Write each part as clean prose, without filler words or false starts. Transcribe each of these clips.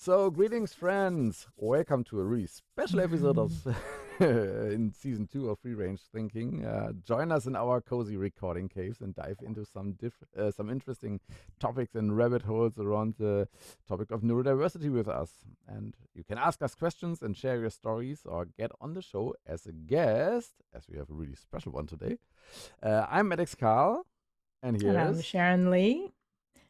So, greetings, friends. Welcome to a really special episode of in season 2 of Free Range Thinking. Join us in our cozy recording caves and dive into some interesting topics and rabbit holes around the topic of neurodiversity with us. And you can ask us questions and share your stories, or get on the show as a guest, as we have a really special one today. I'm Maddox Carl, and And I'm here's Sharon Lee.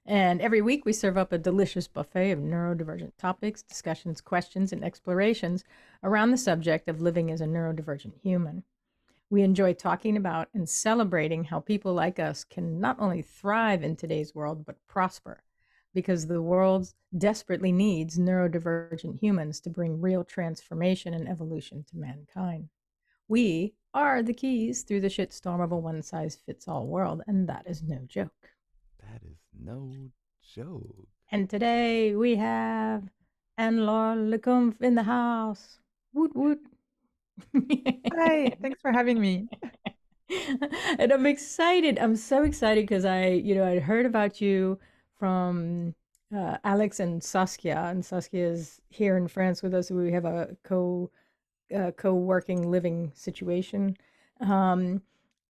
And every week we serve up a delicious buffet of neurodivergent topics, discussions, questions, and explorations around the subject of living as a neurodivergent human. We enjoy talking about and celebrating how people like us can not only thrive in today's world, but prosper, because the world desperately needs neurodivergent humans to bring real transformation and evolution to mankind. We are the keys through the shitstorm of a one-size-fits-all world, and that is no joke. That is no joke. And today we have Anne-Laure le Cunff in the house. Woot woot. Hi, thanks for having me. And I'm excited. I'm so excited because I'd heard about you from Alex and Saskia, and Saskia is here in France with us. We have a co-working living situation.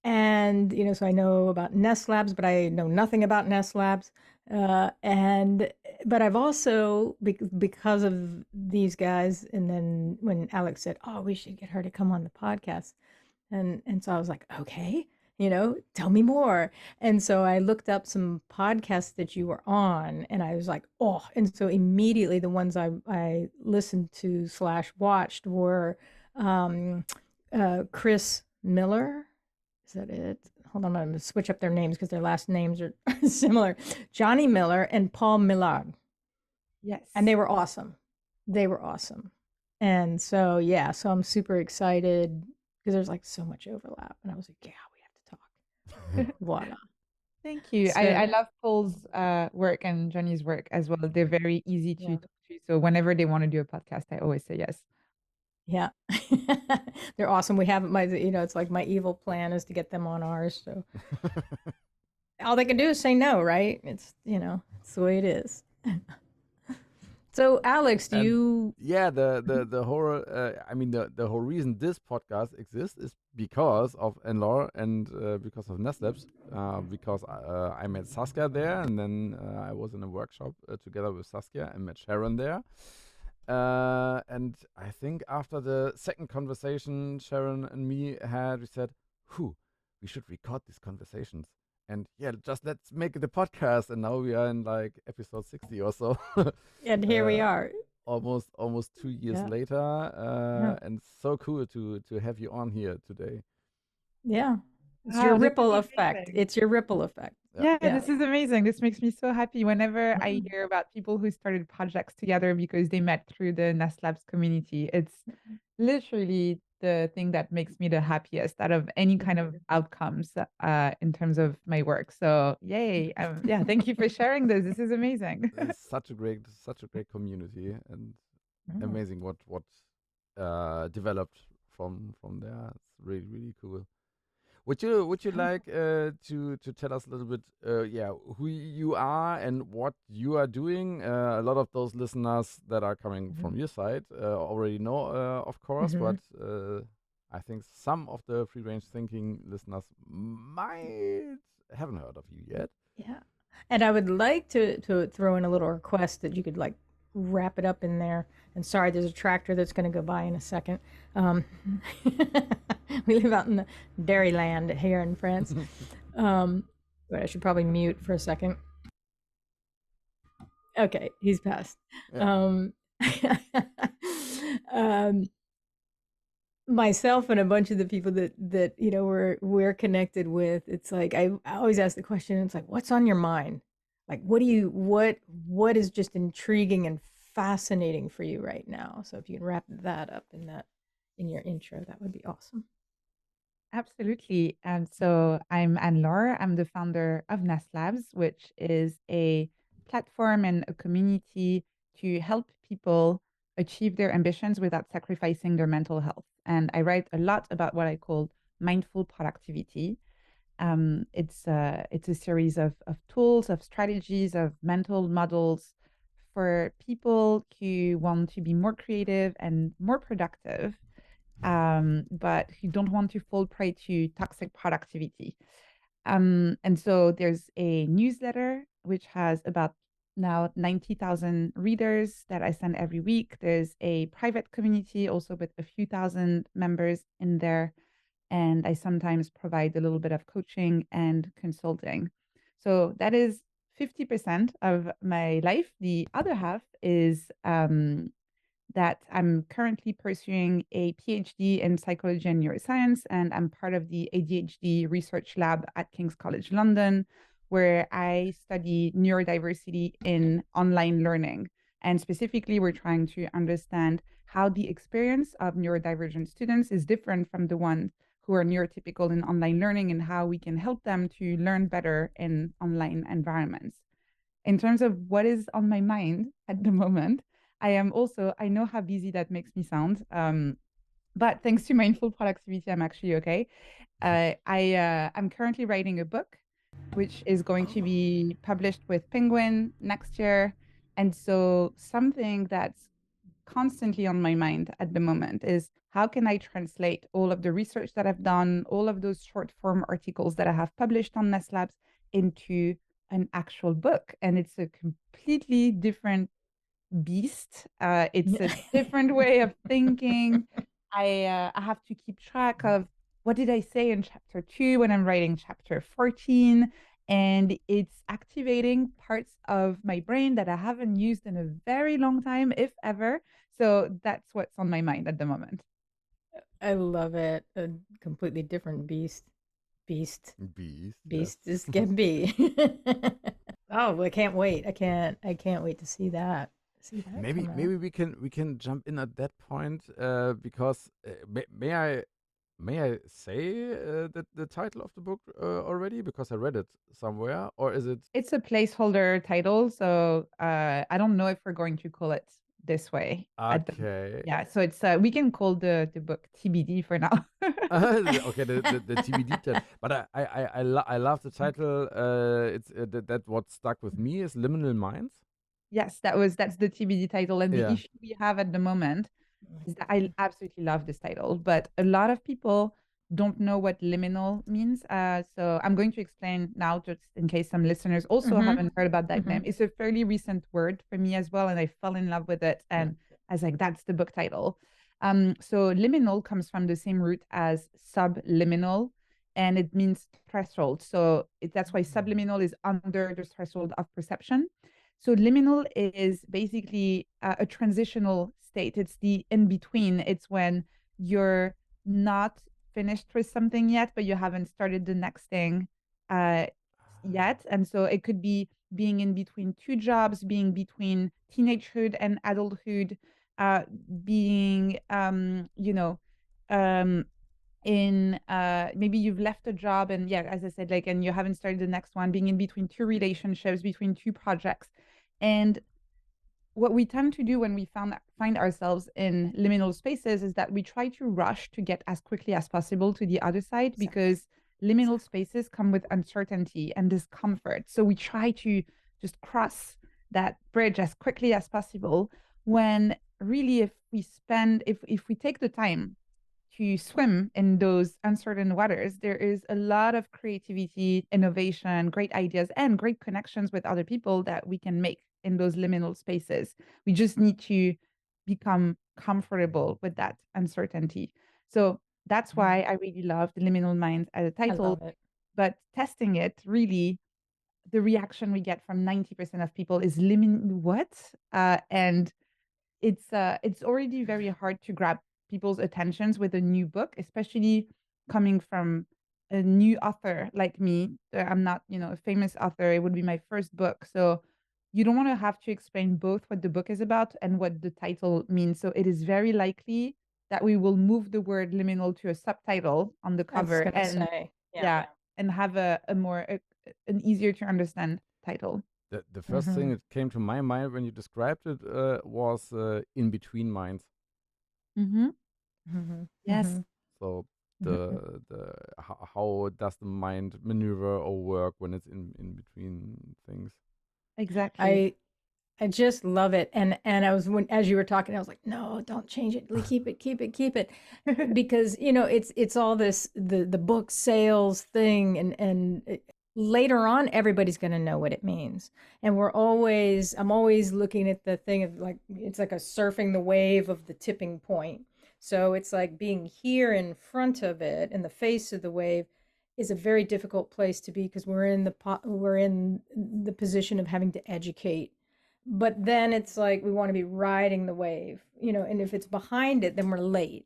And, so I know about Nesslabs, but I know nothing about Nesslabs. But I've also, because of these guys, and then when Alex said, oh, we should get her to come on the podcast. And so I was like, okay, tell me more. And so I looked up some podcasts that you were on, and I was like, oh, and so immediately the ones I listened to / watched were Chris Miller. Is that it? Hold on, I'm going to switch up their names because their last names are similar. Johnny Miller and Paul Millard. Yes. And they were awesome. And so, so I'm super excited because there's like so much overlap. And I was like, yeah, we have to talk. Voila. Thank you. So, I love Paul's work and Johnny's work as well. They're very easy to talk to. So whenever they want to do a podcast, I always say yes. Yeah, they're awesome. We have it's like my evil plan is to get them on ours. So all they can do is say no, right? It's the way it is. So Alex, do you? Yeah, the whole the whole reason this podcast exists is because of Anne-Laure and because of Nestlabs, because I met Saskia there, and then I was in a workshop together with Saskia and met Sharon there. And I think after the second conversation Sharon and me had, we said, we should record these conversations. And just let's make the podcast. And now we are in like episode 60 or so. And here we are. Almost 2 years later. And so cool to have you on here today. Yeah. It's your ripple effect. It's your ripple effect. Yeah, this is amazing. This makes me so happy whenever I hear about people who started projects together because they met through the Nestlabs community. It's literally the thing that makes me the happiest out of any kind of outcomes in terms of my work. So yay. Thank you for sharing this. This is amazing. It's such a great community, and amazing what developed from there. It's really, really cool. Would you like to tell us a little bit, who you are and what you are doing? A lot of those listeners that are coming from your side already know, of course, but I think some of the Free Range Thinking listeners haven't heard of you yet. Yeah, and I would like to throw in a little request that you could like wrap it up in there. And sorry, there's a tractor that's going to go by in a second. We live out in the Dairyland here in France. But I should probably mute for a second. Okay, he's passed. Yeah. Myself and a bunch of the people that we're connected with, it's like I always ask the question, it's like, what's on your mind? Like, what is just intriguing and fascinating for you right now? So if you can wrap that up in your intro, that would be awesome. Absolutely. And so I'm Anne-Laure. I'm the founder of Nesslabs, which is a platform and a community to help people achieve their ambitions without sacrificing their mental health. And I write a lot about what I call mindful productivity. It's a series of tools, of strategies, of mental models for people who want to be more creative and more productive, but who don't want to fall prey to toxic productivity. And so there's a newsletter which has about now 90,000 readers that I send every week. There's a private community also with a few thousand members in there. And I sometimes provide a little bit of coaching and consulting. So that is 50% of my life. The other half is that I'm currently pursuing a PhD in psychology and neuroscience, and I'm part of the ADHD research lab at King's College London, where I study neurodiversity in online learning. And specifically, we're trying to understand how the experience of neurodivergent students is different from the ones who are neurotypical in online learning and how we can help them to learn better in online environments. In terms of what is on my mind at the moment, I know how busy that makes me sound. But thanks to mindful productivity, I'm actually okay. I'm currently writing a book, which is going to be published with Penguin next year. And so something that's constantly on my mind at the moment is how can I translate all of the research that I've done, all of those short form articles that I have published on Nesslabs into an actual book. And it's a completely different beast. It's a different way of thinking. I have to keep track of what did I say in chapter 2 when I'm writing chapter 14. And it's activating parts of my brain that I haven't used in a very long time, if ever. So that's what's on my mind at the moment. I love it. A completely different beast. Beast. Beast Yes. is can be. Oh, I can't wait. I can't wait to see that. Maybe we can jump in at that point because may I say the title of the book already because I read it somewhere, or is it? It's a placeholder title, so I don't know if we're going to call it this way. Okay. Yeah, so it's we can call the book TBD for now. Okay, the TBD title, but I love the title. It's that what stuck with me is Liminal Minds. Yes, that's the TBD title, and the Yeah. issue we have at the moment is that I absolutely love this title, but a lot of people don't know what liminal means. So I'm going to explain now, just in case some listeners also haven't heard about that name. It's a fairly recent word for me as well, and I fell in love with it, and I was like, that's the book title. So liminal comes from the same root as subliminal, and it means threshold. So that's why subliminal is under the threshold of perception. So liminal is basically a transitional state. It's the in between. It's when you're not finished with something yet, but you haven't started the next thing yet. And so it could be being in between two jobs, being between teenagehood and adulthood, being, in maybe you've left a job and yeah, as I said, like, and you haven't started the next one, being in between two relationships, between two projects. And what we tend to do when we find ourselves in liminal spaces is that we try to rush to get as quickly as possible to the other side because liminal spaces come with uncertainty and discomfort. So we try to just cross that bridge as quickly as possible when really if we take the time to swim in those uncertain waters, there is a lot of creativity, innovation, great ideas, and great connections with other people that we can make in those liminal spaces. We just need to become comfortable with that uncertainty. So that's why I really love the Liminal Minds as a title. I love it. But testing it, really, the reaction we get from 90% of people is what? And it's already very hard to grab people's attentions with a new book, especially coming from a new author like me. I'm not, a famous author. It would be my first book. So you don't want to have to explain both what the book is about and what the title means. So it is very likely that we will move the word liminal to a subtitle on the cover and yeah, and have an easier to understand title. The first thing that came to my mind when you described it was in between minds. Yes. So how does the mind maneuver or work when it's in between things? Exactly. I just love it. And I was, when as you were talking, I was like, no, don't change it. Keep it, keep it, keep it. Because, it's all this, the book sales thing, and later on everybody's going to know what it means. And I'm always looking at the thing of, like, it's like a surfing the wave of the tipping point. So it's like being here in front of it, in the face of the wave, is a very difficult place to be, because we're in the position of having to educate. But then it's like we want to be riding the wave, and if it's behind it, then we're late.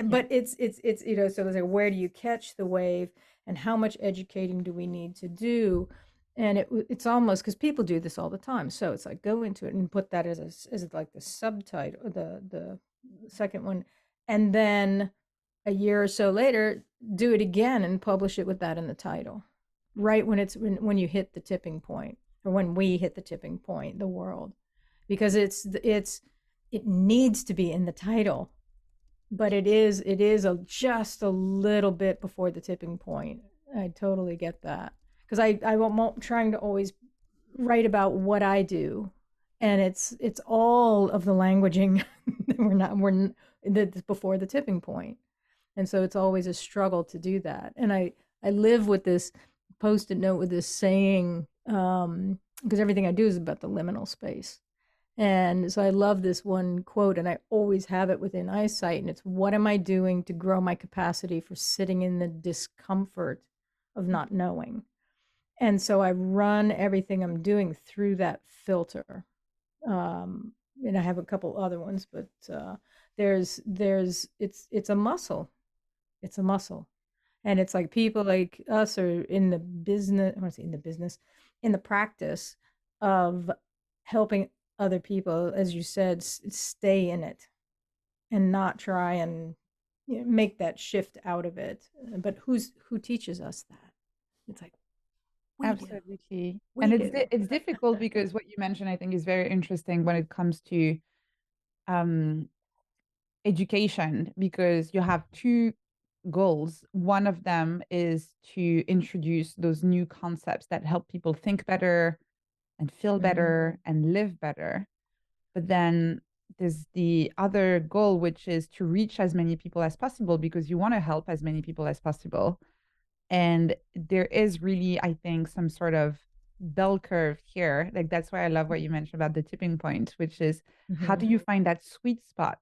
But it's so it's like, where do you catch the wave, and how much educating do we need to do? And it's almost, because people do this all the time, so it's like, go into it and put that as like the subtitle, the second one, and then a year or so later do it again and publish it with that in the title, right when you hit the tipping point, or when we hit the tipping point, the world, because it needs to be in the title, but it is just a little bit before the tipping point. I totally get that, because I'm trying to always write about what I do, and it's all of the languaging we're that's before the tipping point. And so it's always a struggle to do that. And I live with this post-it note with this saying, because everything I do is about the liminal space. And so I love this one quote, and I always have it within eyesight. And it's, what am I doing to grow my capacity for sitting in the discomfort of not knowing? And so I run everything I'm doing through that filter. And I have a couple other ones, but it's a muscle. It's a muscle. And it's like, people like us are in the business, I want to say in the business, in the practice of helping other people, as you said, stay in it and not try and make that shift out of it. But who teaches us that? It's like, Absolutely. We And do. it's difficult, because what you mentioned, I think, is very interesting when it comes to education, because you have two goals. One of them is to introduce those new concepts that help people think better and feel better and live better. But then there's the other goal, which is to reach as many people as possible, because you want to help as many people as possible. And there is really, I think, some sort of bell curve here. Like, that's why I love what you mentioned about the tipping point, which is, how do you find that sweet spot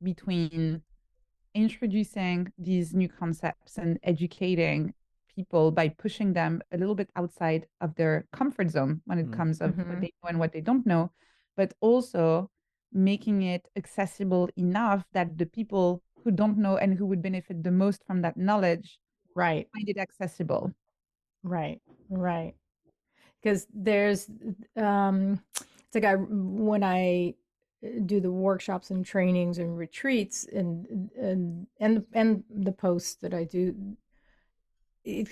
between introducing these new concepts and educating people by pushing them a little bit outside of their comfort zone when it comes of what they know and what they don't know, but also making it accessible enough that the people who don't know and who would benefit the most from that knowledge Right. find it accessible. Right. Because there's it's like, when I do the workshops and trainings and retreats, and the posts that I do,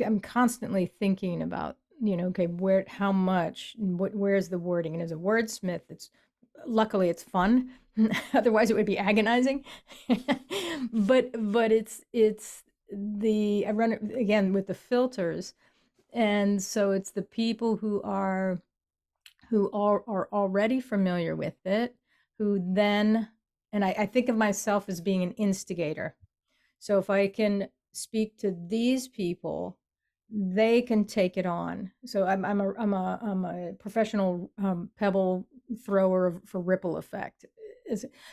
I'm constantly thinking about, okay, how much, where's the wording? And as a wordsmith, luckily it's fun. Otherwise it would be agonizing. but I run it again with the filters. And so it's the people who are already familiar with it, who then, and I think of myself as being an instigator. So if I can speak to these people, they can take it on. So I'm a professional pebble thrower for ripple effect,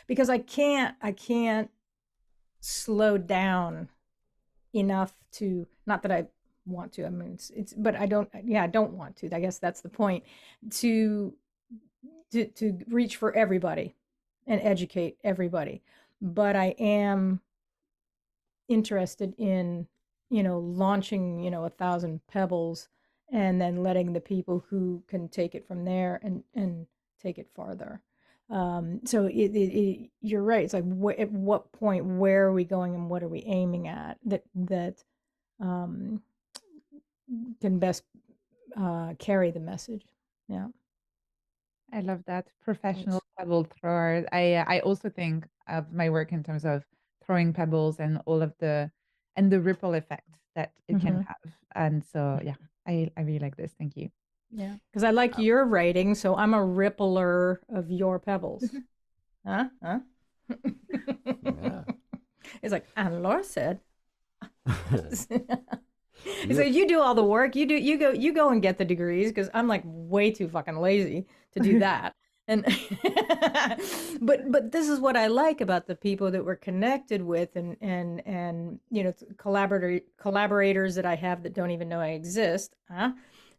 because I can't slow down enough to, not that I want to, I mean, but I don't want to, I guess that's the point, to reach for everybody and educate everybody. But I am interested in, launching, 1,000 pebbles, and then letting the people who can take it from there and take it farther. So you're right. It's like, at what point, where are we going, and what are we aiming at that can best carry the message? Yeah. I love that. Professional pebble thrower. I also think of my work in terms of throwing pebbles and all of the ripple effect that it can have. And so, yeah, I really like this. Thank you. Yeah, because I like your writing, so I'm a rippler of your pebbles. Huh? Yeah. It's like Anne-Laure said. Yeah. So you do all the work. You go and get the degrees because I'm like way too fucking lazy to do that. And but this is what I like about the people that we're connected with and you know, collaborators that I have that don't even know I exist, huh?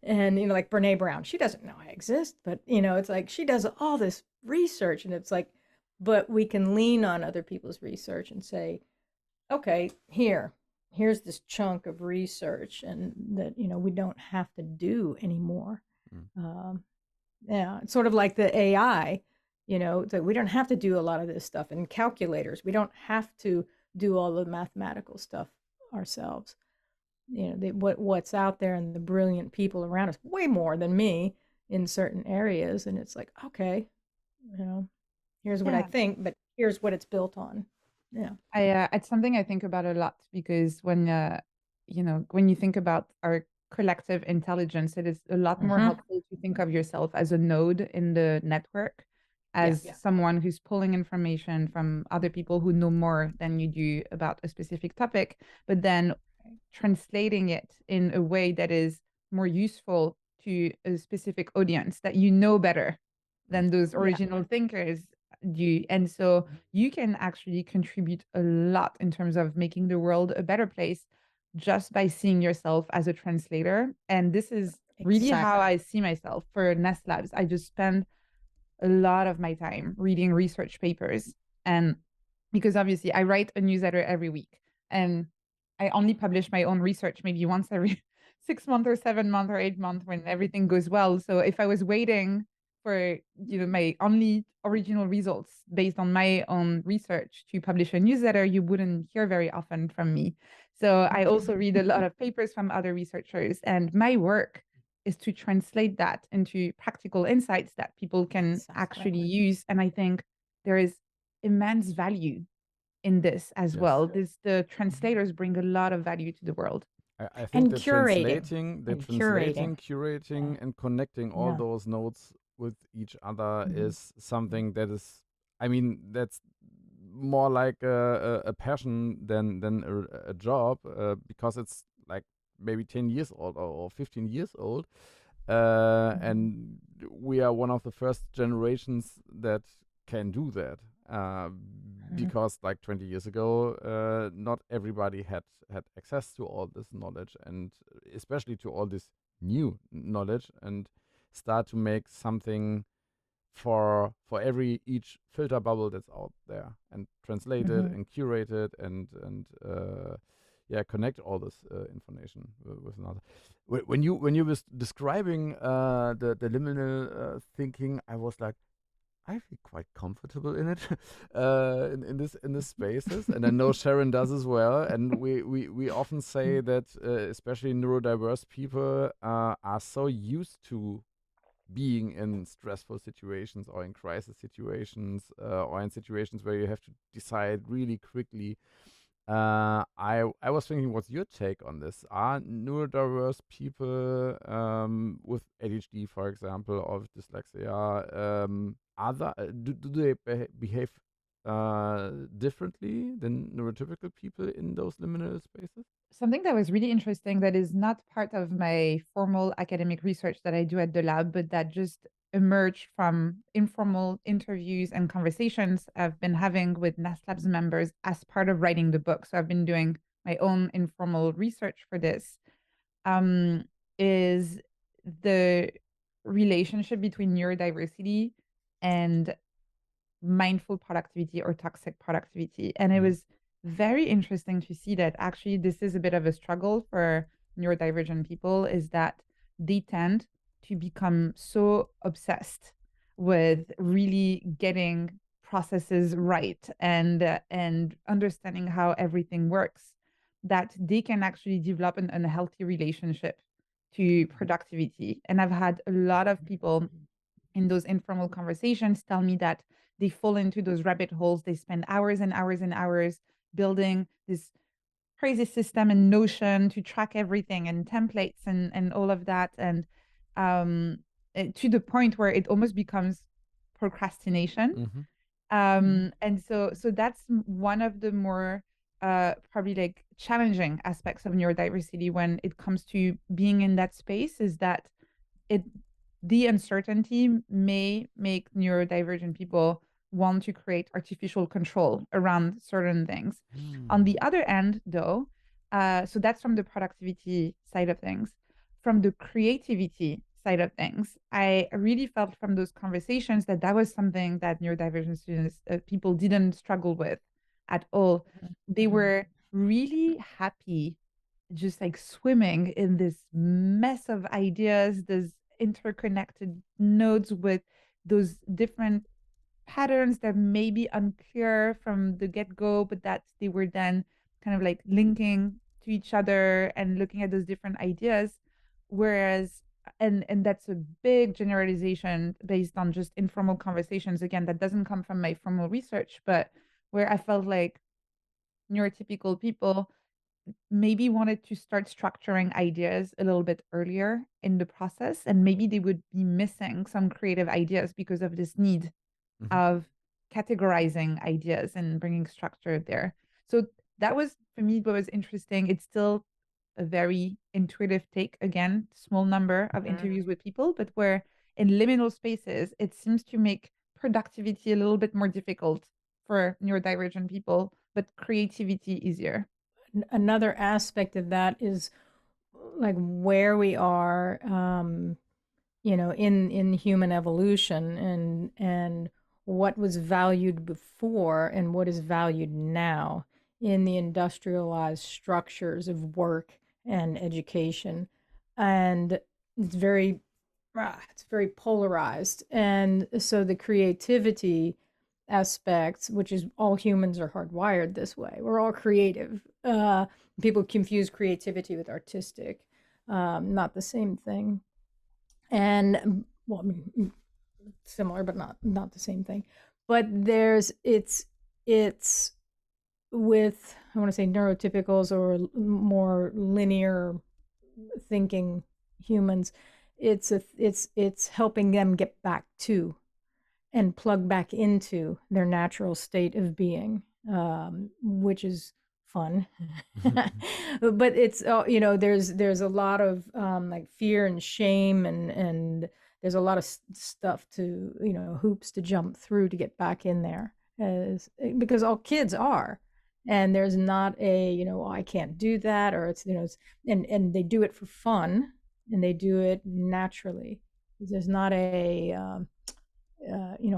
And you know, like Brene Brown, she doesn't know I exist, but you know, it's like she does all this research, and it's like, but we can lean on other people's research and say, okay, here's this chunk of research, and that, you know, we don't have to do anymore. Yeah, it's sort of like the AI, you know, that we don't have to do a lot of this stuff, and calculators, we don't have to do all the mathematical stuff ourselves. You know, what's out there and the brilliant people around us, way more than me in certain areas, and it's like, okay, you know, here's what I think, but here's what it's built on. Yeah. It's something I think about a lot because when you know, when you think about our collective intelligence, it is a lot more helpful to think of yourself as a node in the network, as someone who's pulling information from other people who know more than you do about a specific topic, but then translating it in a way that is more useful to a specific audience that you know better than those original thinkers do. And so you can actually contribute a lot in terms of making the world a better place just by seeing yourself as a translator. And this is really how I see myself for Nesslabs. I just spend a lot of my time reading research papers. And because obviously I write a newsletter every week, and I only publish my own research maybe once every 6 months or 7 months or 8 months when everything goes well. So if I was waiting for, you know, my only original results based on my own research to publish a newsletter, you wouldn't hear very often from me. So I also read a lot of papers from other researchers, and my work is to translate that into practical insights that people can actually use. And I think there is immense value in this as well. The translators bring a lot of value to the world. I think the curating, curating, and connecting all those nodes with each other is something that is, I mean, that's more like a passion than a job, because it's like maybe 10 years old or 15 years old. And we are one of the first generations that can do that. Because like 20 years ago, not everybody had access to all this knowledge, and especially to all this new knowledge, and start to make something for each filter bubble that's out there, and translate it and curate it and connect all this information with another. When you were describing the liminal thinking, I was like, I feel quite comfortable in it, in this spaces, and I know Sharon does as well. And we often say that especially neurodiverse people are so used to being in stressful situations or in crisis situations or in situations where you have to decide really quickly. I was thinking, what's your take on this? Are neurodiverse people with ADHD, for example, or with dyslexia, do they behave differently than neurotypical people in those liminal spaces? Something that was really interesting that is not part of my formal academic research that I do at the lab, but that just emerged from informal interviews and conversations I've been having with Nesslabs members as part of writing the book. So I've been doing my own informal research for this, is the relationship between neurodiversity and mindful productivity or toxic productivity. And it was very interesting to see that actually this is a bit of a struggle for neurodivergent people, is that they tend to become so obsessed with really getting processes right and understanding how everything works, that they can actually develop an unhealthy relationship to productivity. And I've had a lot of people in those informal conversations tell me that they fall into those rabbit holes. They spend hours and hours and hours building this crazy system and Notion to track everything and templates and all of that. And to the point where it almost becomes procrastination. And so that's one of the more probably like challenging aspects of neurodiversity when it comes to being in that space, is that the uncertainty may make neurodivergent people want to create artificial control around certain things. On the other end, though, so that's from the productivity side of things. From the creativity side of things, I really felt from those conversations that that was something that neurodivergent students, people didn't struggle with at all. They were really happy just like swimming in this mess of ideas, this interconnected nodes with those different patterns that may be unclear from the get-go, but that they were then kind of like linking to each other and looking at those different ideas. Whereas, and that's a big generalization based on just informal conversations. Again, that doesn't come from my formal research, but where I felt like neurotypical people maybe wanted to start structuring ideas a little bit earlier in the process, and maybe they would be missing some creative ideas because of this need of categorizing ideas and bringing structure there. So that was, for me, what was interesting. It's still a very intuitive take, again, small number of interviews with people, but where in liminal spaces, it seems to make productivity a little bit more difficult for neurodivergent people, but creativity easier. Another aspect of that is like where we are, in human evolution, and what was valued before and what is valued now in the industrialized structures of work and education. And it's very polarized. And so the creativity aspects, which is all humans are hardwired this way. We're all creative. People confuse creativity with artistic. Not the same thing. And well, I mean, similar, but not the same thing. But it's with, I want to say, neurotypicals or more linear thinking humans. It's helping them get back to and plug back into their natural state of being, which is fun. But it's there's a lot of like fear and shame, and there's a lot of stuff to hoops to jump through to get back in there, because all kids are. And there's not a I can't do that, or it's and they do it for fun, and they do it naturally. There's not a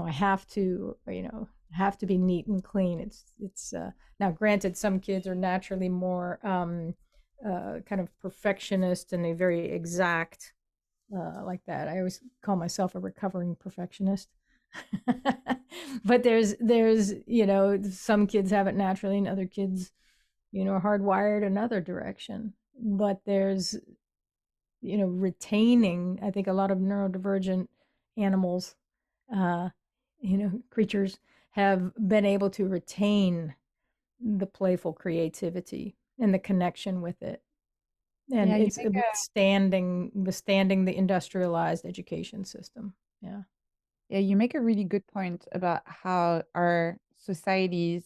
I have to be neat and clean. It's now granted, some kids are naturally more kind of perfectionist, and they're very exact like that. I always call myself a recovering perfectionist. But there's some kids have it naturally, and other kids are hardwired another direction. But there's retaining, I think a lot of neurodivergent animals, creatures have been able to retain the playful creativity and the connection with it. And Yeah, it's withstanding the industrialized education system. Yeah. Yeah, you make a really good point about how our societies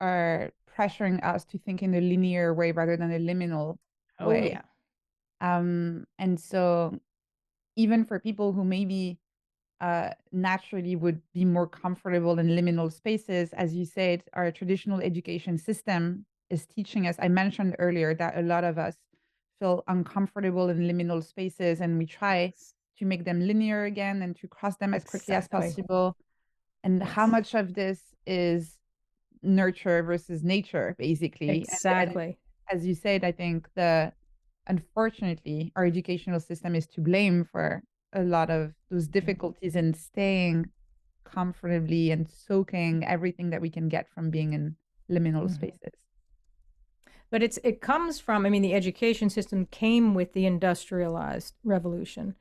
are pressuring us to think in a linear way rather than a liminal way. Yeah. And so even for people who maybe naturally would be more comfortable in liminal spaces, as you said, our traditional education system is teaching us. I mentioned earlier that a lot of us feel uncomfortable in liminal spaces, and we try to make them linear again and to cross them as quickly as possible. And how much of this is nurture versus nature, basically? Exactly. And as you said, I think unfortunately, our educational system is to blame for a lot of those difficulties in staying comfortably and soaking everything that we can get from being in liminal spaces. But it comes from, the education system came with the industrialized revolution,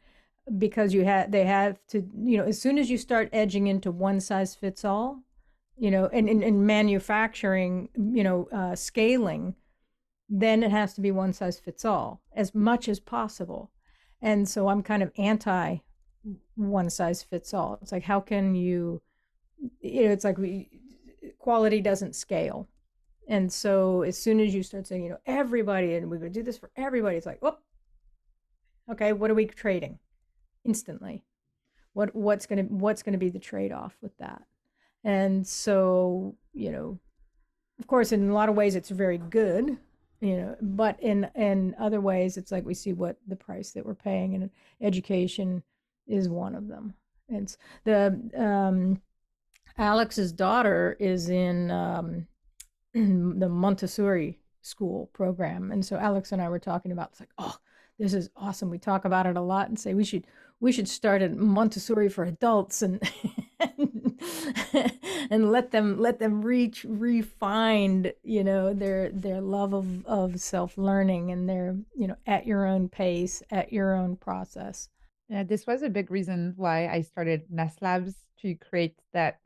because they have to, as soon as you start edging into one size fits all, and in manufacturing, scaling, then it has to be one size fits all as much as possible. And so I'm kind of anti one size fits all. It's like, how can you, it's like quality doesn't scale. And so as soon as you start saying, everybody, and we're going to do this for everybody, it's like, oh, okay, what are we trading instantly? What's going to be the trade-off with that? And so, of course, in a lot of ways it's very good, but in other ways it's like we see what the price that we're paying, and education is one of them. It's the Alex's daughter is in the Montessori school program, and so Alex and I were talking about, it's like, oh, this is awesome. We talk about it a lot and say we should start a Montessori for adults, and and let them refine their love of self-learning, and their at your own pace, at your own process. Yeah, this was a big reason why I started Nesslabs, to create that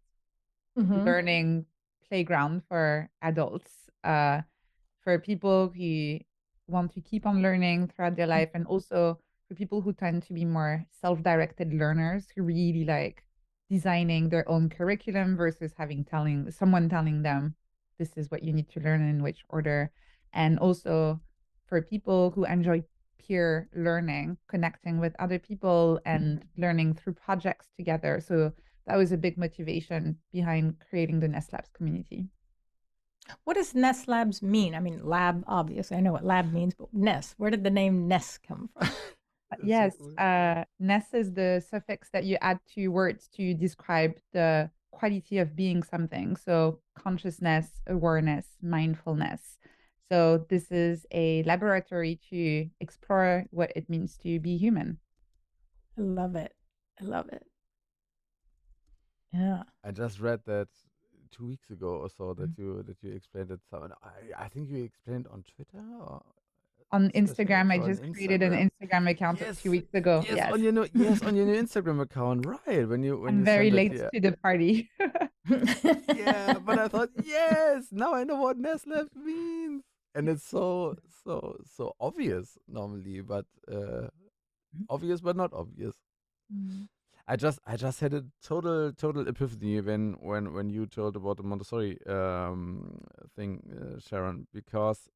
learning playground for adults, for people who want to keep on learning throughout their life, and also for people who tend to be more self-directed learners, who really like designing their own curriculum versus having someone telling them this is what you need to learn in which order. And also for people who enjoy peer learning, connecting with other people and learning through projects together. So that was a big motivation behind creating the Nesslabs community. What does Nesslabs mean? I mean, lab, obviously, I know what lab means, but Ness, where did the name Ness come from? Yes, Ness is the suffix that you add to words to describe the quality of being something. So consciousness, awareness, mindfulness. So this is a laboratory to explore what it means to be human. I love it. I love it. Yeah. I just read that 2 weeks ago or so that you explained it. So I think you explained on Twitter or on Instagram. I just created an Instagram account a few weeks ago. Yes, on your new Instagram account, right? I'm very late to the party. Yeah, but I thought, yes, now I know what Nestlabs means, and it's so obvious normally, but obvious but not obvious. I just had a total epiphany when you told about the Montessori thing, Sharon, because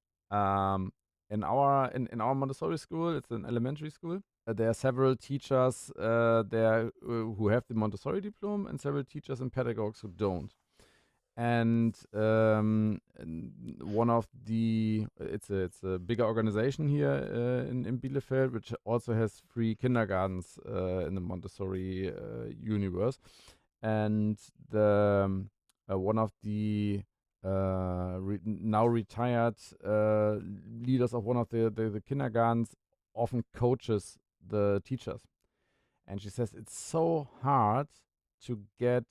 in our Montessori school, it's an elementary school. There are several teachers there who have the Montessori diploma, and several teachers and pedagogues who don't. And one of it's a bigger organization here in Bielefeld, which also has 3 kindergartens in the Montessori universe. And the one of the now retired leaders of one of the kindergartens often coaches the teachers. And she says it's so hard to get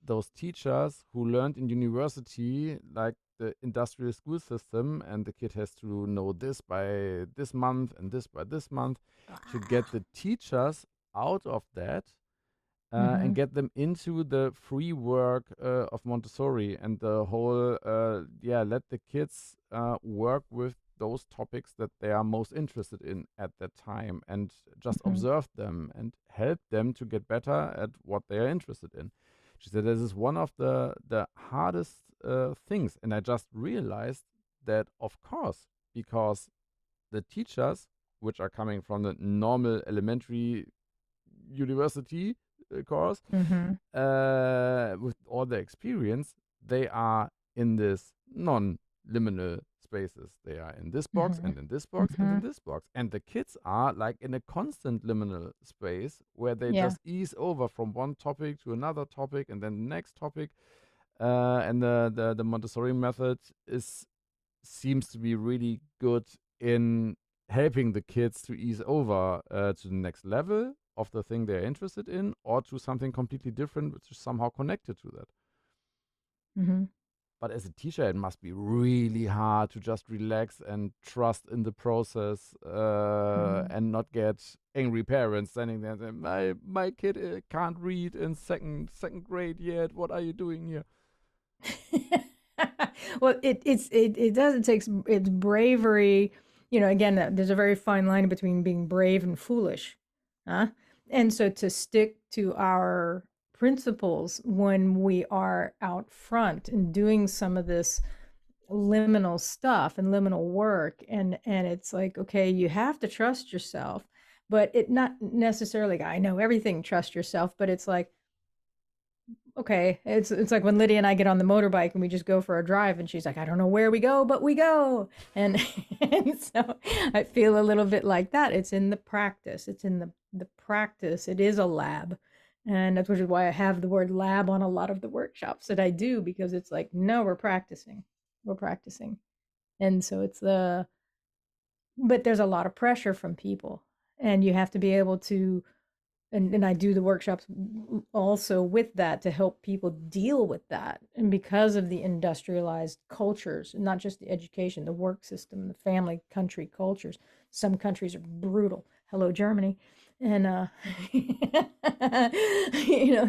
those teachers who learned in university, like the industrial school system, and the kid has to know this by this month and this by this month, to get the teachers out of that and get them into the free work of Montessori, and the whole, let the kids work with those topics that they are most interested in at that time, and just observe them and help them to get better at what they are interested in. She said this is one of the hardest things. And I just realized that, of course, because the teachers, which are coming from the normal elementary university course, with all the experience, they are in this non-liminal spaces. They are in this box and in this box and in this box. And the kids are like in a constant liminal space where they just ease over from one topic to another topic and then the next topic. And the Montessori method seems to be really good in helping the kids to ease over to the next level of the thing they're interested in, or to something completely different, which is somehow connected to that. But as a teacher, it must be really hard to just relax and trust in the process, and not get angry parents standing there and saying, my kid can't read in second grade yet. What are you doing here? Well, it doesn't take, it's bravery again, there's a very fine line between being brave and foolish. Huh? And so to stick to our principles when we are out front and doing some of this liminal stuff and liminal work, and it's like, okay, you have to trust yourself, but it not necessarily, I know everything, trust yourself, but it's like, okay, it's like when Lydia and I get on the motorbike and we just go for a drive, and she's like, I don't know where we go, but we go. And and so I feel a little bit like that. It's in the practice. It's in the practice. It is a lab. And that's which is why I have the word lab on a lot of the workshops that I do, because it's like, no, we're practicing. We're practicing. And so but there's a lot of pressure from people. And you have to be able to, and I do the workshops also with that to help people deal with that. And because of the industrialized cultures, not just the education, the work system, the family country cultures, some countries are brutal. Hello, Germany. And,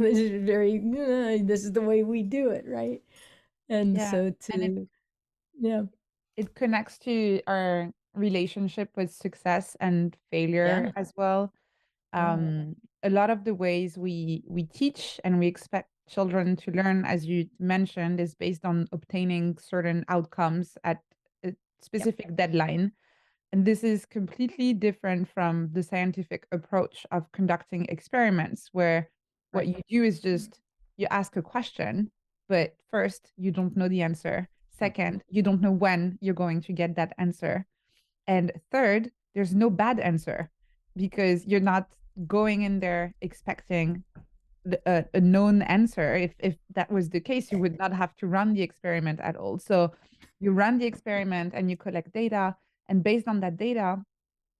this is very, this is the way we do it, right? And Yeah. so yeah. It connects to our relationship with success and failure Yeah. as well. A lot of the ways we teach and we expect children to learn, as you mentioned, is based on obtaining certain outcomes at a specific deadline. And this is completely different from the scientific approach of conducting experiments, where what Right. you do is just you ask a question, but first, you don't know the answer. Second, you don't know when you're going to get that answer. And third, there's no bad answer because you're not going in there expecting a known answer. If that was the case, you would not have to run the experiment at all. So you run the experiment and you collect data. And based on that data,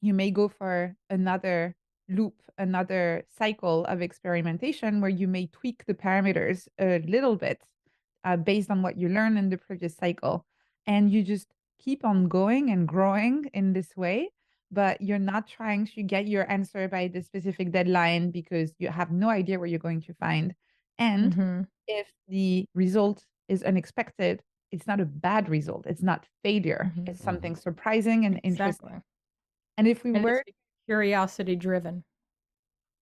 you may go for another loop, another cycle of experimentation where you may tweak the parameters a little bit based on what you learn in the previous cycle. And you just keep on going and growing in this way, but you're not trying to get your answer by the specific deadline because you have no idea what you're going to find. And Mm-hmm. if the result is unexpected, it's not a bad result. It's not failure. Mm-hmm. It's something surprising and interesting. Exactly. And if we And it's were curiosity driven.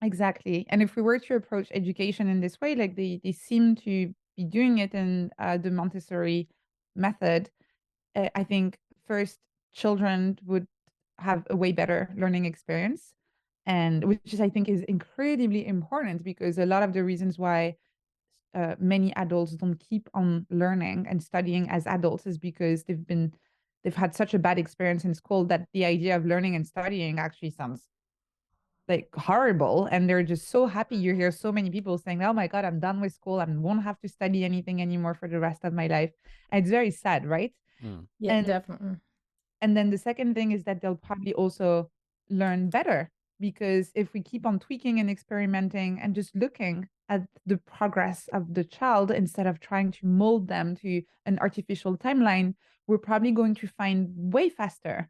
exactly, and if we were to approach education in this way, like they seem to be doing it in the Montessori method, I think first children would have a way better learning experience, and which is I think is incredibly important because a lot of the reasons why many adults don't keep on learning and studying as adults is because they've had such a bad experience in school that the idea of learning and studying actually sounds like horrible, and they're just so happy. You hear so many people saying, oh my god, I'm done with school, I won't have to study anything anymore for the rest of my life. And it's very sad, right? Yeah, and definitely. and then the second thing is that they'll probably also learn better because if we keep on tweaking and experimenting and just looking at the progress of the child instead of trying to mold them to an artificial timeline, we're probably going to find way faster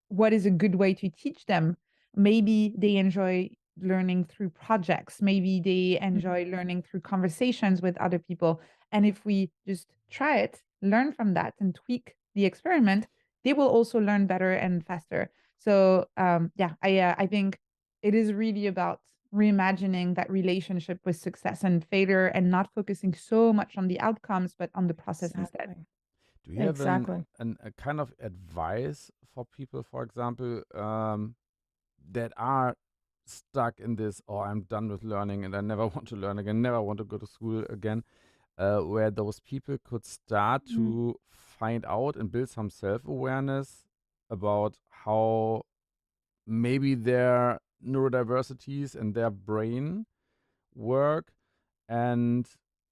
what is a good way to teach them. Maybe they enjoy learning through projects, maybe they enjoy learning through conversations with other people. And if we just try it, learn from that, and tweak the experiment, they will also learn better and faster. So I think it is really about reimagining that relationship with success and failure and not focusing so much on the outcomes, but on the process instead. Exactly. Do you have Exactly. a kind of advice for people, for example, that are stuck in this, oh, I'm done with learning and I never want to learn again, never want to go to school again, where those people could start to find out and build some self-awareness about how maybe their neurodiversities and their brain work, and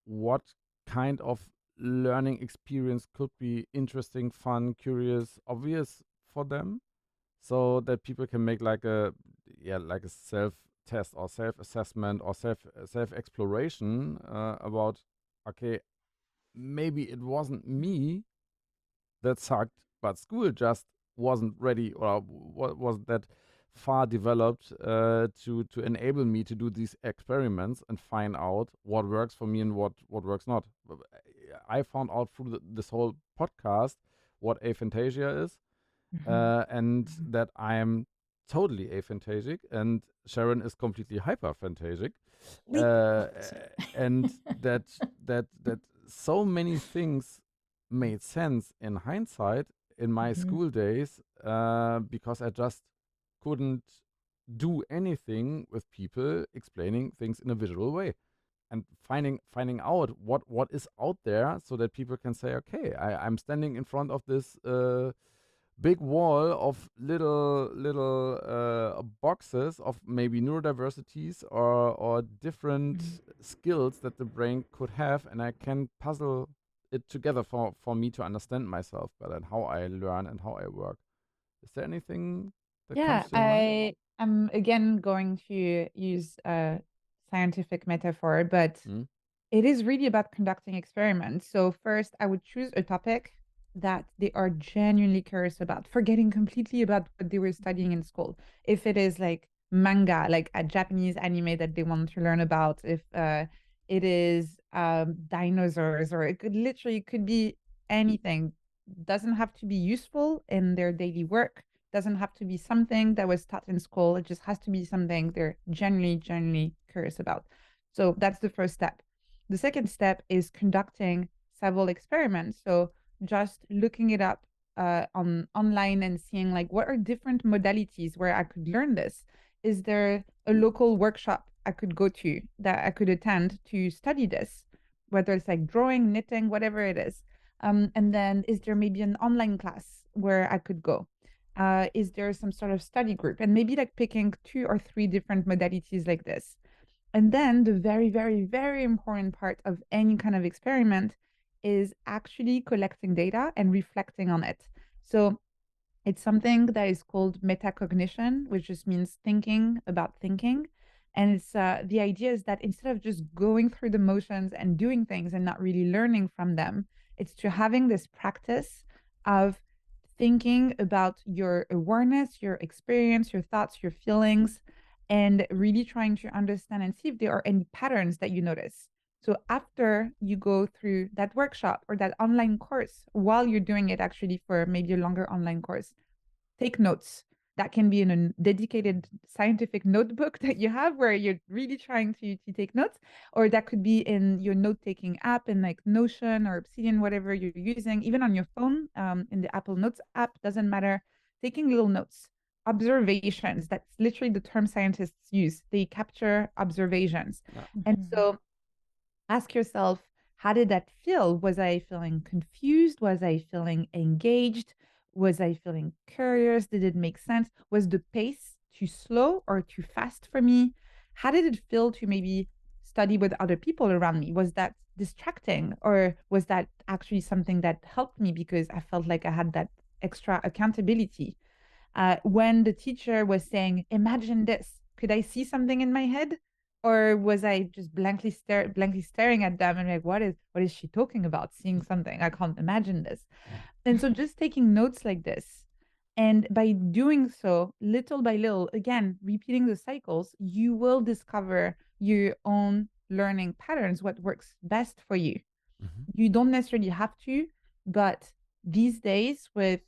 what kind of learning experience could be interesting, fun, curious, obvious for them, so that people can make like a self test or self assessment or self exploration about, okay, maybe it wasn't me that sucked, but school just wasn't ready or was that far developed to enable me to do these experiments and find out what works for me and what works not. I found out through this whole podcast what aphantasia is, and that I am totally aphantasic, and Sharon is completely hyperphantasic, uh, and that so many things made sense in hindsight in my school days, because I just couldn't do anything with people explaining things in a visual way, and finding out what is out there, so that people can say, okay, I'm standing in front of this big wall of little boxes of maybe neurodiversities or different skills that the brain could have, and I can puzzle it together for me to understand myself better, and how I learn and how I work. Is there anything that Yeah, comes to your mind? I'm again going to use a scientific metaphor, but Mm? it is really about conducting experiments. So first, I would choose a topic that they are genuinely curious about, forgetting completely about what they were studying in school. If it is like manga, like a Japanese anime that they want to learn about, if it is dinosaurs, or it could be anything. Doesn't have to be useful in their daily work. Doesn't have to be something that was taught in school. It just has to be something they're genuinely curious about. So that's the first step. The second step is conducting several experiments. So just looking it up on online and seeing like what are different modalities where I could learn this. Is there a local workshop I could go to that I could attend to study this, whether it's like drawing, knitting, whatever it is. And then is there maybe an online class where I could go? Is there some sort of study group? And maybe like picking 2 or 3 different modalities like this. And then the very, very, very important part of any kind of experiment is actually collecting data and reflecting on it. So it's something that is called metacognition, which just means thinking about thinking. And it's the idea is that instead of just going through the motions and doing things and not really learning from them, it's to having this practice of thinking about your awareness, your experience, your thoughts, your feelings, and really trying to understand and see if there are any patterns that you notice. So after you go through that workshop or that online course, while you're doing it actually for maybe a longer online course, take notes. That can be in a dedicated scientific notebook that you have where you're really trying to take notes, or that could be in your note taking app in like Notion or Obsidian, whatever you're using, even on your phone, in the Apple Notes app, doesn't matter. Taking little notes, observations. That's literally the term scientists use. They capture observations. Yeah. And so ask yourself, how did that feel? Was I feeling confused? Was I feeling engaged? Was I feeling curious? Did it make sense? Was the pace too slow or too fast for me? How did it feel to maybe study with other people around me? Was that distracting, or was that actually something that helped me because I felt like I had that extra accountability? When the teacher was saying, imagine this, could I see something in my head? Or was I just blankly staring at them and like, what is she talking about? Seeing something. I can't imagine this. And so just taking notes like this. And by doing so, little by little, again, repeating the cycles, you will discover your own learning patterns, what works best for you. You don't necessarily have to, but these days with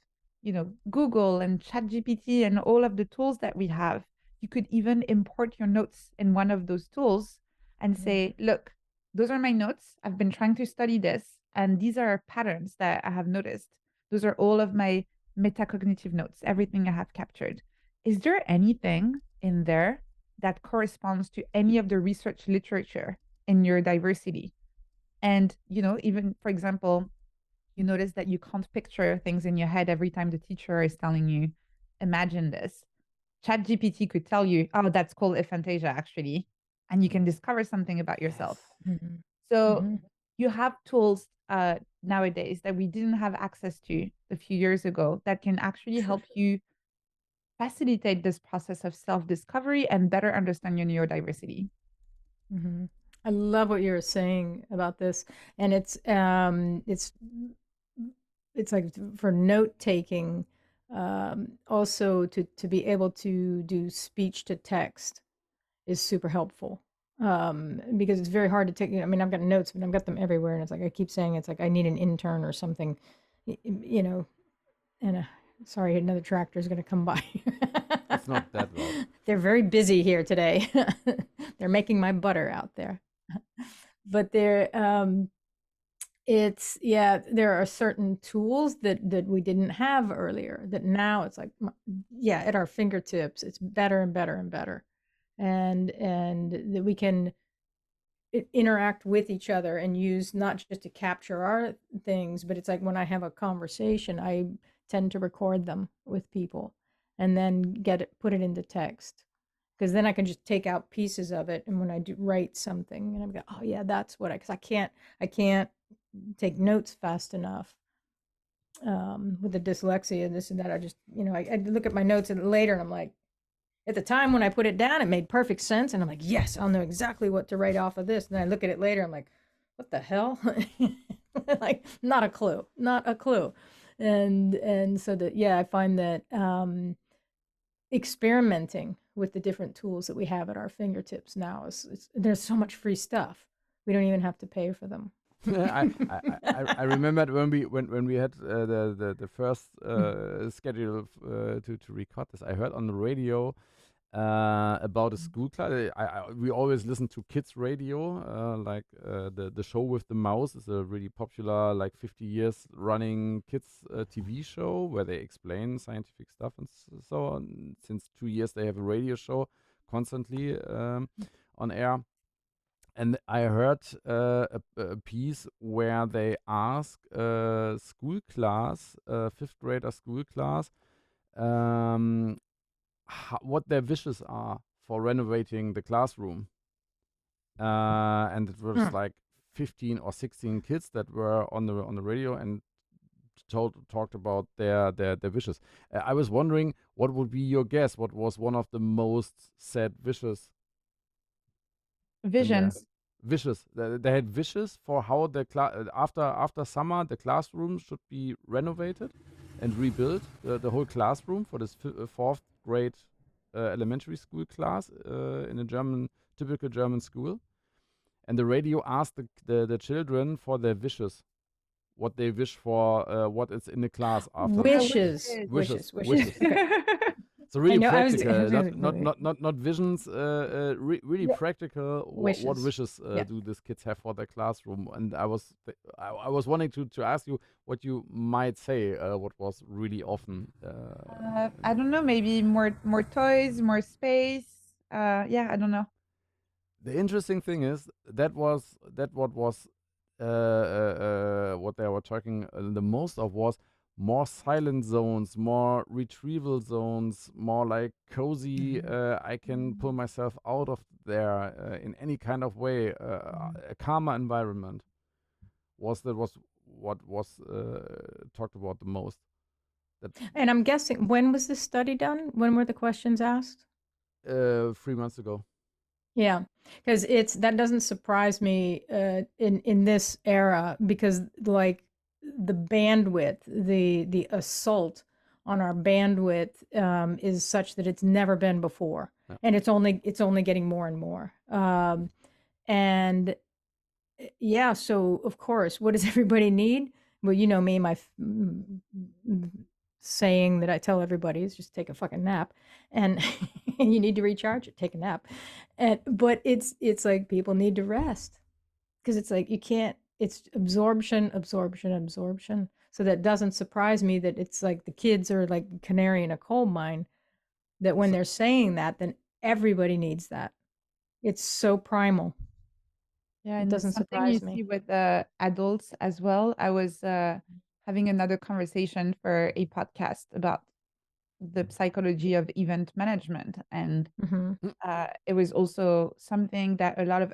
Google and ChatGPT and all of the tools that we have, you could even import your notes in one of those tools and say, look, those are my notes. I've been trying to study this, and these are patterns that I have noticed. Those are all of my metacognitive notes, everything I have captured. Is there anything in there that corresponds to any of the research literature in your diversity? And, even for example, you notice that you can't picture things in your head every time the teacher is telling you, imagine this. ChatGPT could tell you, oh, that's called aphantasia, actually. And you can discover something about yourself. So you have tools nowadays that we didn't have access to a few years ago that can actually help you facilitate this process of self-discovery and better understand your neurodiversity. I love what you're saying about this, and it's like for note taking, also to be able to do speech to text is super helpful, because it's very hard to take. I mean, I've got notes, but I've got them everywhere, and it's like I keep saying, it's like I need an intern or something, and Sorry, another tractor is going to come by. It's not that loud. They're very busy here today. They're making my butter out there. But there there are certain tools that we didn't have earlier that now it's like at our fingertips. It's better and better and better. And that we can interact with each other and use not just to capture our things, but it's like when I have a conversation, I tend to record them with people and then put it into text, because then I can just take out pieces of it. And when I do write something and I'm go, oh yeah, that's what because I can't take notes fast enough with the dyslexia and this and that. I just, I look at my notes later and I'm like, at the time when I put it down, it made perfect sense. And I'm like, yes, I'll know exactly what to write off of this. And then I look at it later, I'm like, what the hell? Like, not a clue. And so that, I find that experimenting with the different tools that we have at our fingertips now there's so much free stuff. We don't even have to pay for them. I remembered when we had the first schedule to record this. I heard on the radio about a school class. We always listen to kids radio, like the show with the mouse is a really popular, like 50 years running kids TV show where they explain scientific stuff and so on. Since 2 years they have a radio show constantly on air. And I heard a piece where they ask a school class, fifth grader school class, what their wishes are for renovating the classroom. And it was like 15 or 16 kids that were on the radio and talked about their wishes. I was wondering, what would be your guess? What was one of the most said wishes? Visions. Wishes. They had wishes for how the after summer the classroom should be renovated and rebuilt, the whole classroom for this fourth grade elementary school class in a typical German school. And the radio asked the children for their wishes, what they wish for, what is in the class after. Wishes. Okay. So really practical, not visions. Really practical. What wishes do these kids have for their classroom? And I was wanting to ask you what you might say. What was really often? I don't know. Maybe more toys, more space. I don't know. The interesting thing is what was what they were talking the most of was more silent zones, more retrieval zones, more like cozy. I can pull myself out of there in any kind of way. A calmer environment was what was talked about the most. And I'm guessing, when was this study done? When were the questions asked? 3 months ago. Yeah, because that doesn't surprise me in this era, because like the bandwidth, the assault on our bandwidth is such that it's never been before, and it's only getting more and more. And so of course, what does everybody need? Well, you know me, my saying that I tell everybody is just take a fucking nap, and you need to recharge, take a nap. But it's like people need to rest, because it's like you can't. It's absorption. So that doesn't surprise me that it's like the kids are like canary in a coal mine, that when they're saying that, then everybody needs that. It's so primal. Yeah, it doesn't surprise me. You see with adults as well. I was having another conversation for a podcast about the psychology of event management, and it was also something that a lot of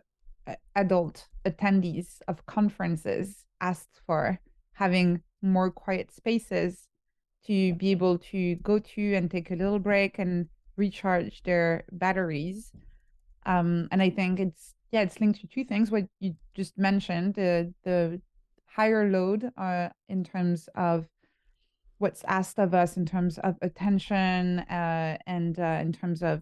adult attendees of conferences asked for, having more quiet spaces to be able to go to and take a little break and recharge their batteries. And I think it's linked to two things, what you just mentioned, the higher load in terms of what's asked of us in terms of attention and in terms of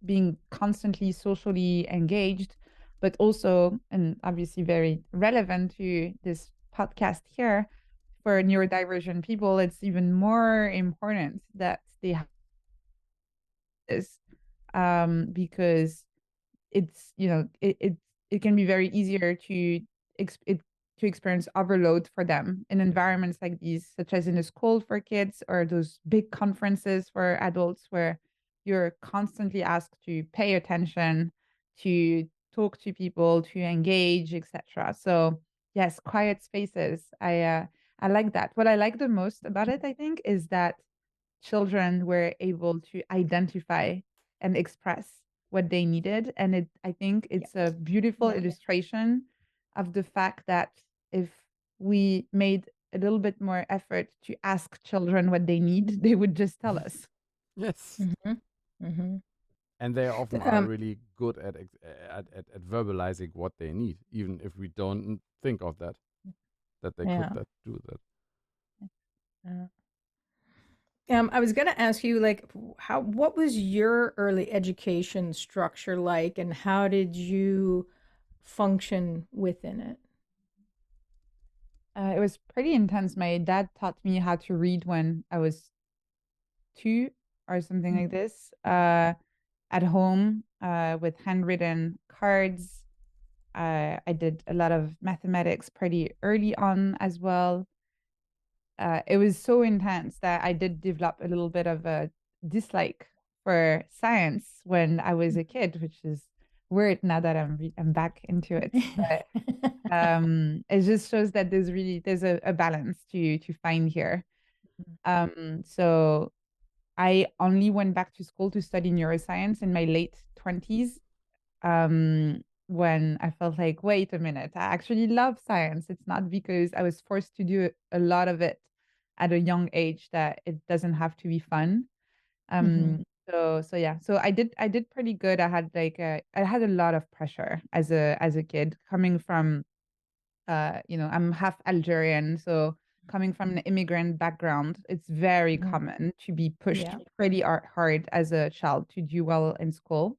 being constantly socially engaged, but also, and obviously very relevant to this podcast here, for neurodivergent people, it's even more important that they have this, because it's, it can be very easier to experience overload for them in environments like these, such as in a school for kids or those big conferences for adults where you're constantly asked to pay attention, to talk to people, to engage, etc. So yes, quiet spaces. I like that. What I like the most about it, I think, is that children were able to identify and express what they needed. And I think it's a beautiful illustration of the fact that if we made a little bit more effort to ask children what they need, they would just tell us. Yes. Mm-hmm. Mm-hmm. And they often are really good at verbalizing what they need, even if we don't think of that they could do that. I was going to ask you, like, what was your early education structure like, and how did you function within it? It was pretty intense. My dad taught me how to read when I was 2 or something like this, at home, with handwritten cards. I did a lot of mathematics pretty early on as well. It was so intense that I did develop a little bit of a dislike for science when I was a kid, which is weird now that I'm back into it. But it just shows that there's a balance to find here. So I only went back to school to study neuroscience in my late 20s, when I felt like, wait a minute, I actually love science. It's not because I was forced to do a lot of it at a young age that it doesn't have to be fun. So yeah, so I did pretty good. I had a lot of pressure as a kid coming from, I'm half Algerian, so coming from an immigrant background, it's very common to be pushed pretty hard as a child to do well in school.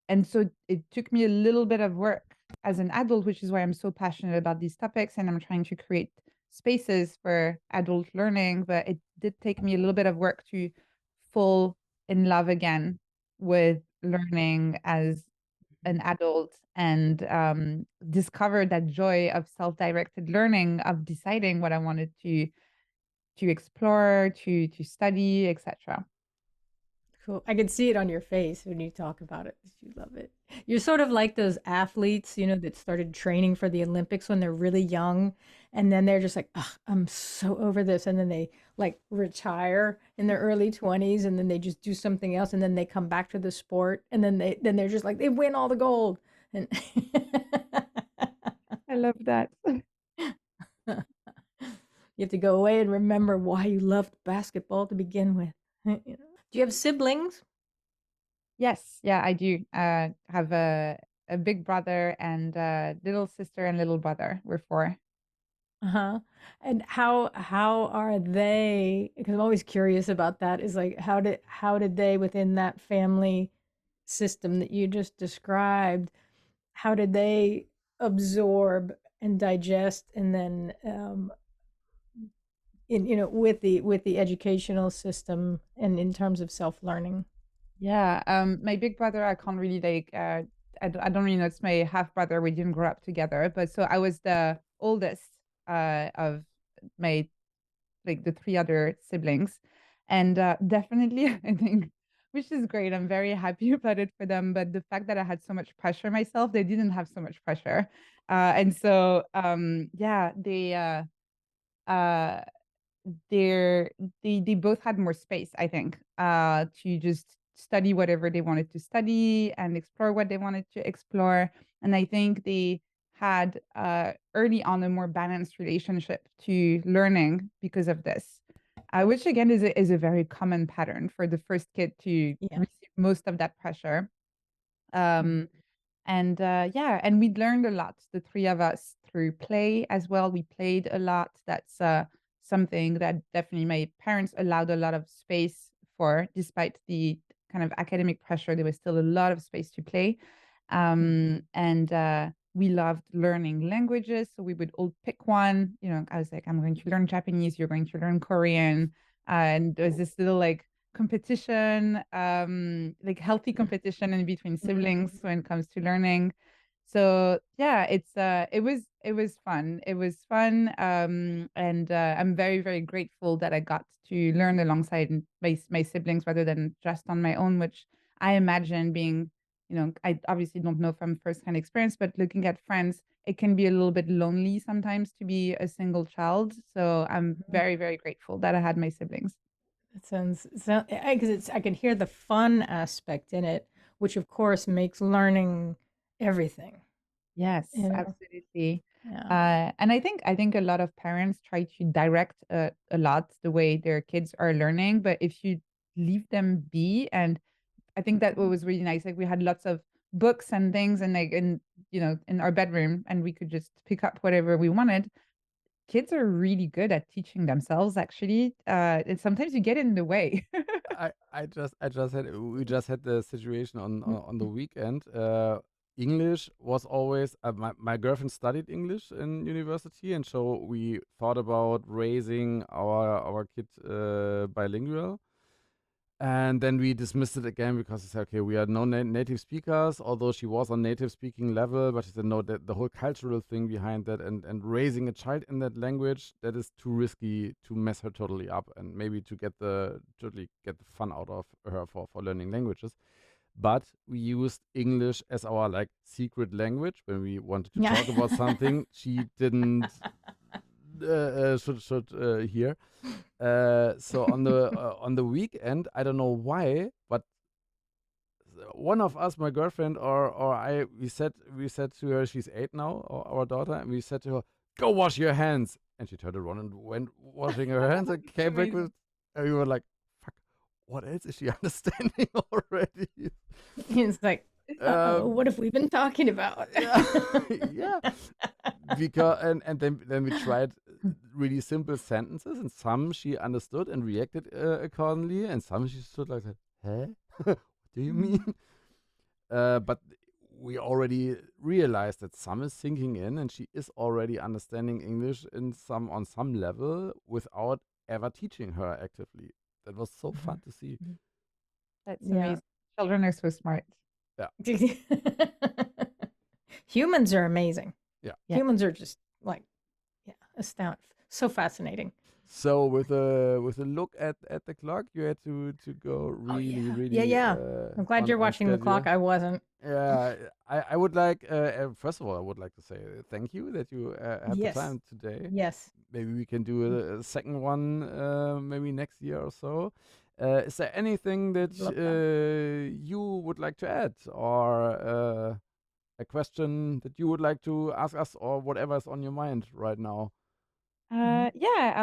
And so it took me a little bit of work as an adult, which is why I'm so passionate about these topics, and I'm trying to create spaces for adult learning. But it did take me a little bit of work to fall in love again with learning as an adult, and discover that joy of self-directed learning, of deciding what I wanted to explore, to study, etc. Cool. I can see it on your face when you talk about it. You love it. You're sort of like those athletes, that started training for the Olympics when they're really young, and then they're just like, "Ugh, I'm so over this," and then they like retire in their early 20s, and then they just do something else, and then they come back to the sport, and then they're just like they win all the gold. And I love that. you have to go away and remember why you loved basketball to begin with. Do you have siblings? Yes, yeah, I do. Have a big brother and a little sister and little brother. We're 4. Uh-huh. And how are they? Because I'm always curious about that. Is like how did they within that family system that you just described, how did they absorb and digest, and then with the educational system and in terms of self-learning? Yeah, my big brother, I can't really I don't really know. It's my half brother. We didn't grow up together, but so I was the oldest of my the 3 other siblings, and definitely I think, which is great. I'm very happy about it for them. But the fact that I had so much pressure myself, they didn't have so much pressure, and so yeah, uh they both had more space, I think, to just study whatever they wanted to study and explore what they wanted to explore. And I think they had, early on, a more balanced relationship to learning because of this, which again is a very common pattern for the first kid to receive most of that pressure. And yeah, and we learned a lot, the 3 of us, through play as well. We played a lot. That's something that definitely my parents allowed a lot of space for, despite the kind of academic pressure. There was still a lot of space to play. And we loved learning languages. So we would all pick one. I was like, I'm going to learn Japanese, you're going to learn Korean. And there's this little like competition, like healthy competition in between siblings when it comes to learning. So yeah, it was fun. It was fun. And I'm very, very grateful that I got to learn alongside my siblings rather than just on my own, which I imagine being, I obviously don't know from firsthand experience, but looking at friends, it can be a little bit lonely sometimes to be a single child. So I'm very, very grateful that I had my siblings. It sounds because I can hear the fun aspect in it, which of course makes learning everything. Yes, You know? absolutely. Yeah. And I think a lot of parents try to direct a lot the way their kids are learning, but if you leave them be, and I think that what was really nice, like we had lots of books and things, and like in our bedroom, and we could just pick up whatever we wanted. Kids are really good at teaching themselves, actually. And sometimes you get in the way. We just had the situation on the weekend. English was always my girlfriend studied English in university, and so we thought about raising our kid bilingual. And then we dismissed it again because he said, okay, we are no native speakers, although she was on native speaking level, but she said, no, that the whole cultural thing behind that and raising a child in that language, that is too risky to mess her totally up and maybe to totally get the fun out of her for learning languages. But we used English as our like secret language when we wanted to talk about something she didn't should hear. So on the weekend, I don't know why, but one of us, my girlfriend or I, we said to her, she's 8 now, our daughter, and we said to her, "Go wash your hands," and she turned around and went washing her hands and came back with, and we were like, "Fuck, what else is she understanding already?" It's like, what have we been talking about? Yeah. Because and then we tried really simple sentences, and some she understood and reacted accordingly, and some she stood like that. Huh? What do you mean? But we already realized that some is sinking in, and she is already understanding English on some level without ever teaching her actively. That was so fun to see. That's amazing. Children are so smart. Yeah. Humans are amazing. Yeah. Humans are just like, astounding. So fascinating. So with a look at the clock, you had to go really. Yeah. I'm glad you're watching the clock. I wasn't. Yeah, I would like first of all, I would like to say thank you that you had the time today. Yes. Maybe we can do a second one maybe next year or so. Is there anything that you would like to add, or a question that you would like to ask us, or whatever is on your mind right now? Yeah,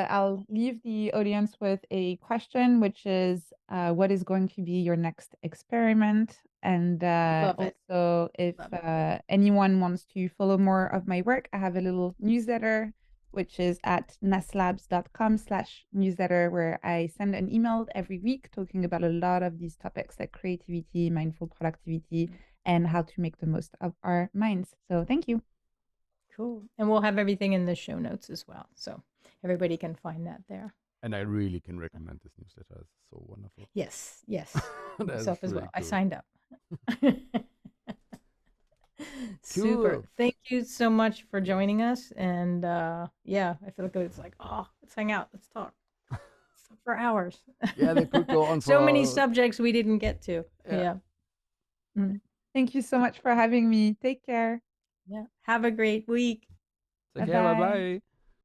I'll leave the audience with a question, which is, what is going to be your next experiment? And also, if anyone wants to follow more of my work, I have a little newsletter, which is at nesslabs.com/newsletter, where I send an email every week talking about a lot of these topics like creativity, mindful productivity, and how to make the most of our minds. So thank you. Cool. And we'll have everything in the show notes as well. So everybody can find that there. And I really can recommend this newsletter. It's so wonderful. Yes. Myself as well. Cool. I signed up. Super. Cool. Thank you so much for joining us. And I feel like it's like, let's hang out. Let's talk for hours. Yeah, they could go on for so many subjects we didn't get to. Yeah. Thank you so much for having me. Take care. Yeah. Have a great week. Take care. Bye-bye.